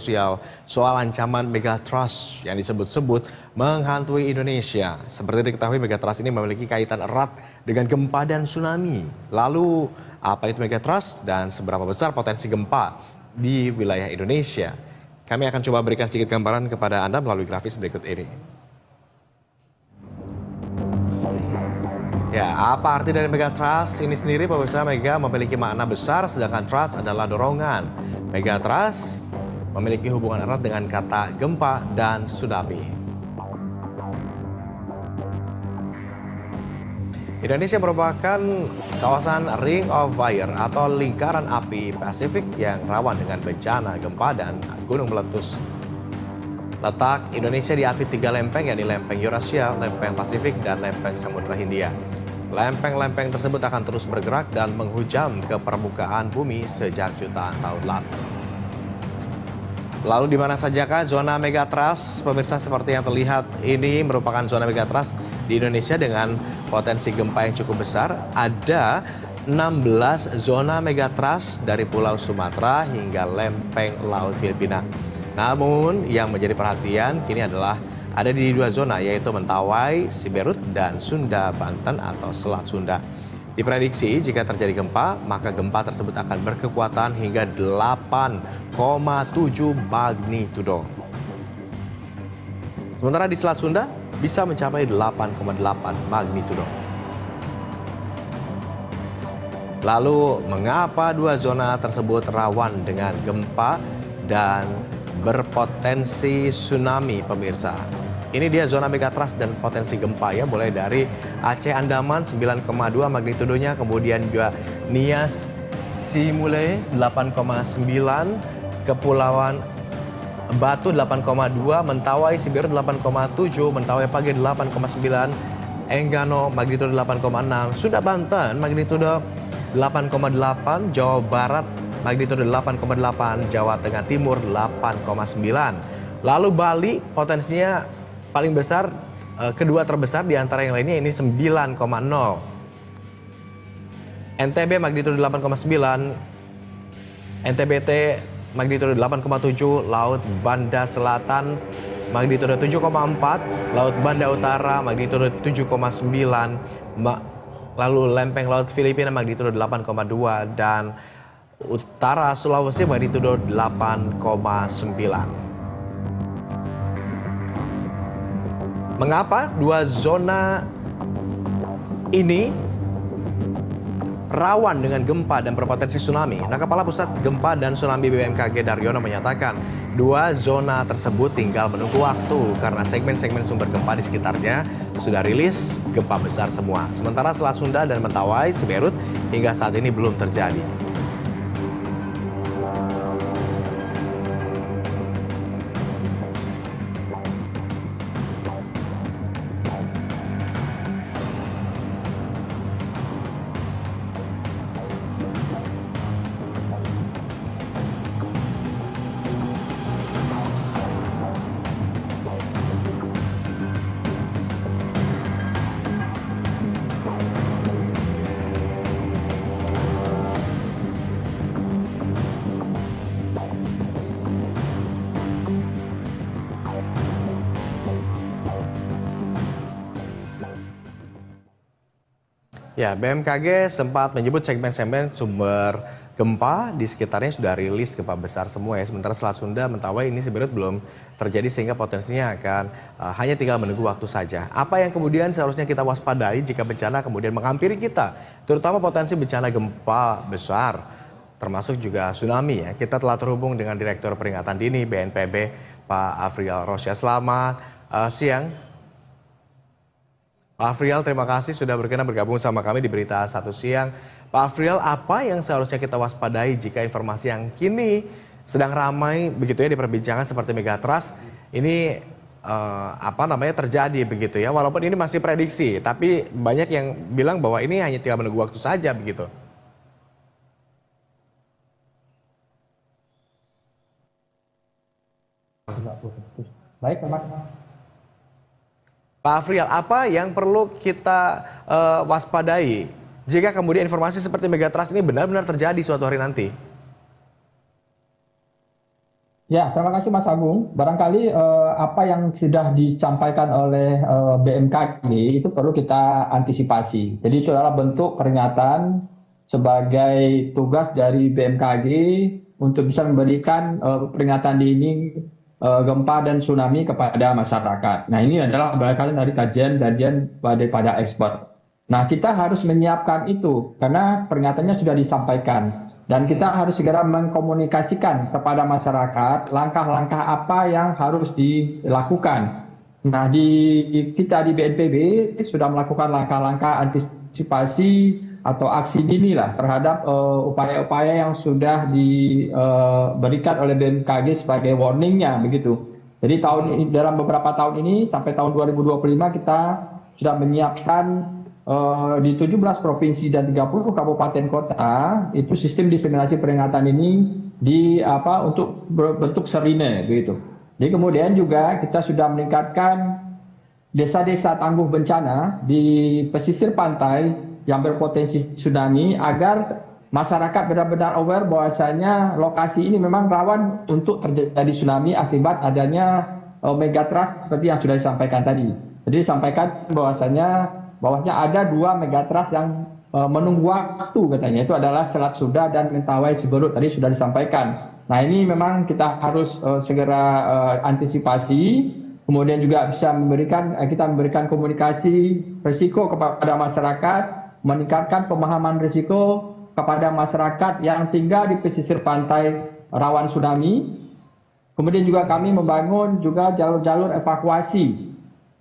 sosial soal ancaman megatrust yang disebut-sebut menghantui Indonesia. Seperti diketahui, megatrust ini memiliki kaitan erat dengan gempa dan tsunami. Lalu, apa itu megatrust dan seberapa besar potensi gempa di wilayah Indonesia? Kami akan coba berikan sedikit gambaran kepada Anda melalui grafis berikut ini. Ya, apa arti dari megatrust ini sendiri? Pemirsa, mega memiliki makna besar, sedangkan trust adalah dorongan. Megatrust memiliki hubungan erat dengan kata gempa dan tsunami. Indonesia merupakan kawasan Ring of Fire atau lingkaran api Pasifik yang rawan dengan bencana gempa dan gunung meletus. Letak Indonesia diapit 3 lempeng, yakni lempeng Eurasia, lempeng Pasifik, dan lempeng Samudra Hindia. Lempeng-lempeng tersebut akan terus bergerak dan menghujam ke permukaan bumi sejak jutaan tahun lalu. Lalu di mana sajakah zona megatrust? Pemirsa, seperti yang terlihat ini merupakan zona megatrust di Indonesia dengan potensi gempa yang cukup besar. Ada 16 zona megatrust dari Pulau Sumatera hingga lempeng Laut Filipina. Namun yang menjadi perhatian kini adalah ada di 2 zona, yaitu Mentawai, Siberut, dan Sunda, Banten atau Selat Sunda. Diprediksi jika terjadi gempa, maka gempa tersebut akan berkekuatan hingga 8,7 magnitudo. Sementara di Selat Sunda bisa mencapai 8,8 magnitudo. Lalu, mengapa 2 zona tersebut rawan dengan gempa dan berpotensi tsunami, pemirsa? Ini dia zona megatrust dan potensi gempa ya, mulai dari Aceh Andaman 9,2 magnitudonya, kemudian juga Nias Simule 8,9, Kepulauan Batu 8,2, Mentawai Siberut 8,7, Mentawai Page 8,9, Enggano magnitudo 8,6, Sunda Banten magnitudo 8,8, Jawa Barat magnitudo 8,8, Jawa Tengah Timur 8,9. Lalu Bali potensinya paling besar, kedua terbesar di antara yang lainnya, ini 9,0. NTB magnitudo 8,9, NTBT magnitudo 8,7, Laut Banda Selatan magnitudo 7,4, Laut Banda Utara magnitudo 7,9, lalu lempeng Laut Filipina magnitudo 8,2, dan Utara Sulawesi magnitudo 8,9. Mengapa 2 zona ini rawan dengan gempa dan berpotensi tsunami? Nah, Kepala Pusat Gempa dan Tsunami BMKG Daryono menyatakan 2 zona tersebut tinggal menunggu waktu karena segmen-segmen sumber gempa di sekitarnya sudah rilis gempa besar semua. Sementara Selat Sunda dan Mentawai, Siberut hingga saat ini belum terjadi. Ya, BMKG sempat menyebut segmen-segmen sumber gempa di sekitarnya sudah rilis gempa besar semua ya. Sementara Selat Sunda, Mentawai ini sebenarnya belum terjadi sehingga potensinya akan hanya tinggal menunggu waktu saja. Apa yang kemudian seharusnya kita waspadai jika bencana kemudian menghampiri kita, terutama potensi bencana gempa besar, termasuk juga tsunami ya. Kita telah terhubung dengan Direktur Peringatan Dini BNPB, Pak Afrial Rosya. Selamat siang. Pak Afrial, terima kasih sudah berkenan bergabung sama kami di Berita Satu Siang. Pak Afrial, apa yang seharusnya kita waspadai jika informasi yang kini sedang ramai begitu ya diperbincangkan seperti megatrust ini terjadi begitu ya? Walaupun ini masih prediksi, tapi banyak yang bilang bahwa ini hanya tinggal menunggu waktu saja begitu. Baik, teman. Pak Afrial, apa yang perlu kita waspadai jika kemudian informasi seperti megatrust ini benar-benar terjadi suatu hari nanti? Ya, terima kasih Mas Agung. Barangkali apa yang sudah disampaikan oleh BMKG itu perlu kita antisipasi. Jadi itu adalah bentuk peringatan sebagai tugas dari BMKG untuk bisa memberikan peringatan dini gempa dan tsunami kepada masyarakat. Nah, ini adalah barangkali dari kajian daripada ekspert. Nah, kita harus menyiapkan itu karena peringatannya sudah disampaikan. Dan kita harus segera mengkomunikasikan kepada masyarakat langkah-langkah apa yang harus dilakukan. Nah, kita di BNPB sudah melakukan langkah-langkah antisipasi atau aksi dini lah terhadap upaya-upaya yang sudah diberikan oleh BMKG sebagai warningnya begitu. Jadi dalam beberapa tahun ini sampai tahun 2025 kita sudah menyiapkan di 17 provinsi dan 30 kabupaten kota itu sistem diseminasi peringatan ini untuk berbentuk serine begitu. Jadi kemudian juga kita sudah meningkatkan desa-desa tangguh bencana di pesisir pantai yang berpotensi tsunami agar masyarakat benar-benar aware bahwasanya lokasi ini memang rawan untuk terjadi tsunami akibat adanya megatrust seperti yang sudah disampaikan tadi. Jadi disampaikan bahwasanya ada 2 megatrust yang menunggu waktu katanya, itu adalah Selat Sunda dan Mentawai Siberut tadi sudah disampaikan. Nah, ini memang kita harus segera antisipasi, kemudian juga bisa memberikan komunikasi risiko kepada masyarakat, meningkatkan pemahaman risiko kepada masyarakat yang tinggal di pesisir pantai rawan tsunami. Kemudian juga kami membangun juga jalur-jalur evakuasi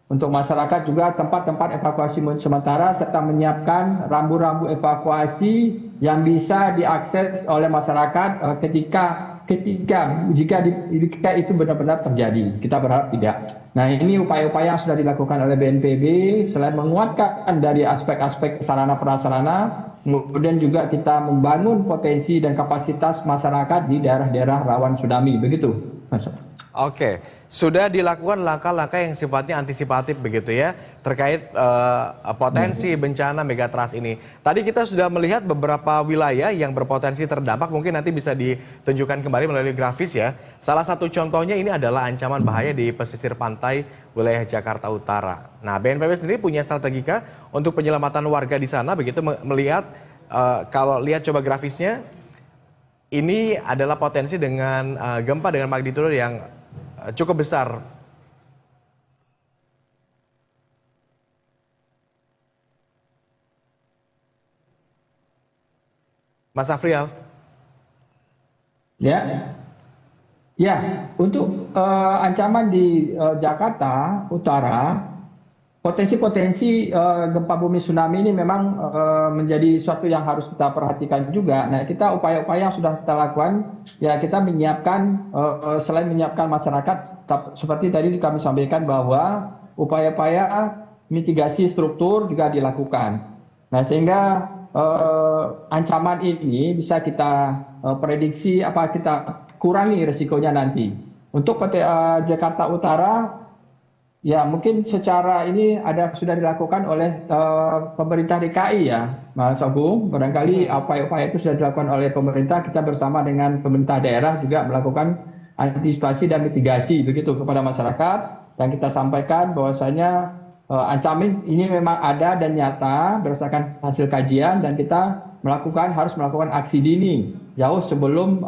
untuk masyarakat, juga tempat-tempat evakuasi sementara, serta menyiapkan rambu-rambu evakuasi yang bisa diakses oleh masyarakat jika itu benar-benar terjadi. Kita berharap tidak. Nah, ini upaya-upaya yang sudah dilakukan oleh BNPB selain menguatkan dari aspek-aspek sarana prasarana, kemudian juga kita membangun potensi dan kapasitas masyarakat di daerah-daerah rawan tsunami. Begitu, Mas. Oke, sudah dilakukan langkah-langkah yang sifatnya antisipatif begitu ya, terkait potensi bencana megatrust ini. Tadi kita sudah melihat beberapa wilayah yang berpotensi terdampak, mungkin nanti bisa ditunjukkan kembali melalui grafis ya. Salah satu contohnya ini adalah ancaman bahaya di pesisir pantai wilayah Jakarta Utara. Nah, BNPB sendiri punya strategika untuk penyelamatan warga di sana, begitu melihat kalau lihat coba grafisnya, ini adalah potensi dengan gempa dengan magnitudo yang cukup besar. Mas Afrial. Ya, untuk ancaman di Jakarta Utara, potensi-potensi gempa bumi tsunami ini memang menjadi suatu yang harus kita perhatikan juga. Nah, upaya-upaya yang sudah kita lakukan, ya kita menyiapkan, selain menyiapkan masyarakat, seperti tadi kami sampaikan bahwa upaya-upaya mitigasi struktur juga dilakukan. Nah, sehingga ancaman ini bisa kita prediksi kita kurangi risikonya nanti. Untuk Jakarta Utara, ya, mungkin secara ini sudah dilakukan oleh pemerintah DKI ya, Mas Agung. Barangkali upaya-upaya itu sudah dilakukan oleh pemerintah. Kita bersama dengan pemerintah daerah juga melakukan antisipasi dan mitigasi begitu kepada masyarakat. Dan kita sampaikan bahwasanya ancaman ini memang ada dan nyata berdasarkan hasil kajian, dan kita harus melakukan aksi dini jauh sebelum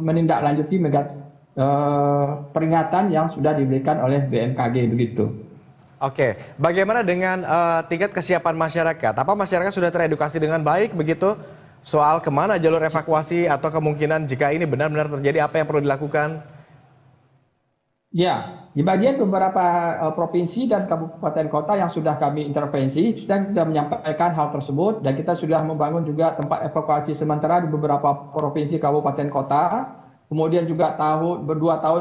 menindaklanjuti peringatan yang sudah diberikan oleh BMKG begitu. Oke, bagaimana dengan tingkat kesiapan masyarakat? Apa masyarakat sudah teredukasi dengan baik begitu soal kemana jalur evakuasi atau kemungkinan jika ini benar-benar terjadi apa yang perlu dilakukan? Ya, di bagian beberapa provinsi dan kabupaten kota yang sudah kami intervensi sudah menyampaikan hal tersebut, dan kita sudah membangun juga tempat evakuasi sementara di beberapa provinsi kabupaten kota. Kemudian juga 3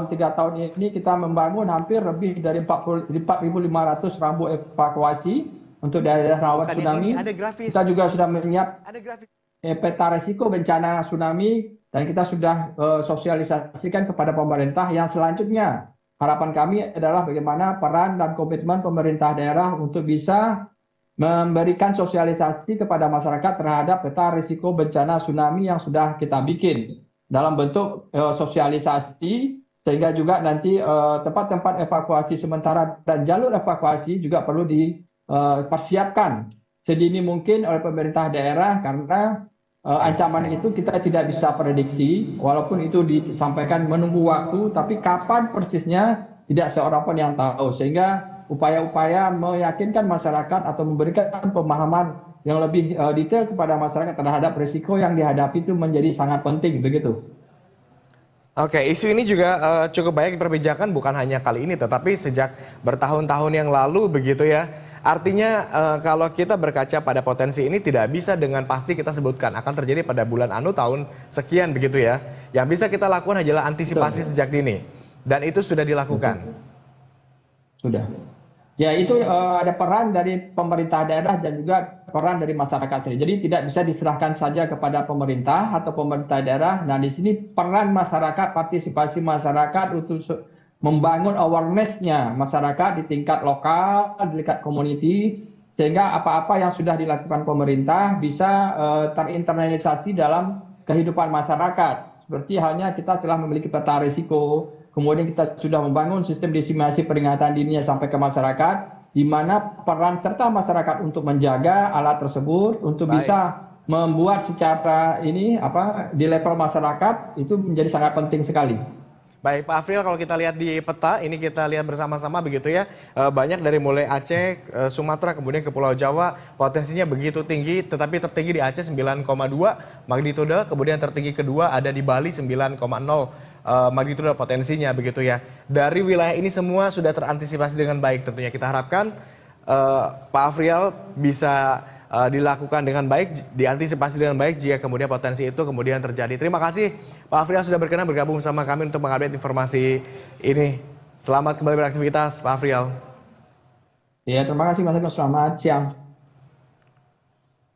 tahun ini kita membangun hampir lebih dari 4.500 rambu evakuasi untuk daerah rawan tsunami. Kita juga sudah menyiapkan peta risiko bencana tsunami, dan kita sudah sosialisasikan kepada pemerintah. Yang selanjutnya harapan kami adalah bagaimana peran dan komitmen pemerintah daerah untuk bisa memberikan sosialisasi kepada masyarakat terhadap peta risiko bencana tsunami yang sudah kita bikin. dalam bentuk sosialisasi, sehingga juga nanti tempat-tempat evakuasi sementara dan jalur evakuasi juga perlu dipersiapkan sedini mungkin oleh pemerintah daerah, karena ancaman itu kita tidak bisa prediksi, walaupun itu disampaikan menunggu waktu, tapi kapan persisnya tidak seorang pun yang tahu, sehingga upaya-upaya meyakinkan masyarakat atau memberikan pemahaman yang lebih detail kepada masyarakat terhadap risiko yang dihadapi itu menjadi sangat penting, begitu. Oke, isu ini juga cukup banyak diperbincangkan bukan hanya kali ini, tetapi sejak bertahun-tahun yang lalu begitu ya. Artinya kalau kita berkaca pada potensi ini tidak bisa dengan pasti kita sebutkan akan terjadi pada bulan anu tahun sekian begitu ya. Yang bisa kita lakukan adalah antisipasi sejak dini. Dan itu sudah dilakukan. Sudah. Ya, itu ada peran dari pemerintah daerah dan juga peran dari masyarakat sendiri. Jadi tidak bisa diserahkan saja kepada pemerintah atau pemerintah daerah. Nah, di sini peran masyarakat, partisipasi masyarakat untuk membangun awareness-nya masyarakat di tingkat lokal, di tingkat community, sehingga apa-apa yang sudah dilakukan pemerintah bisa terinternalisasi dalam kehidupan masyarakat. Seperti halnya kita telah memiliki peta risiko, kemudian kita sudah membangun sistem diseminasi peringatan dininya sampai ke masyarakat, di mana peran serta masyarakat untuk menjaga alat tersebut, untuk bisa membuat secara di level masyarakat itu menjadi sangat penting sekali. Baik, Pak Afril, kalau kita lihat di peta, ini kita lihat bersama-sama begitu ya, banyak dari mulai Aceh, Sumatera, kemudian ke Pulau Jawa, potensinya begitu tinggi, tetapi tertinggi di Aceh 9,2 magnitudo, kemudian tertinggi kedua ada di Bali 9,0 magnitudo potensinya begitu ya. Dari wilayah ini semua sudah terantisipasi dengan baik, tentunya kita harapkan Pak Afril bisa dilakukan dengan baik, diantisipasi dengan baik jika kemudian potensi itu kemudian terjadi. Terima kasih Pak Afril sudah berkenan bergabung bersama kami untuk mengupdate informasi ini. Selamat kembali beraktivitas Pak Afril. Ya, terima kasih Mas Agus. Selamat siang.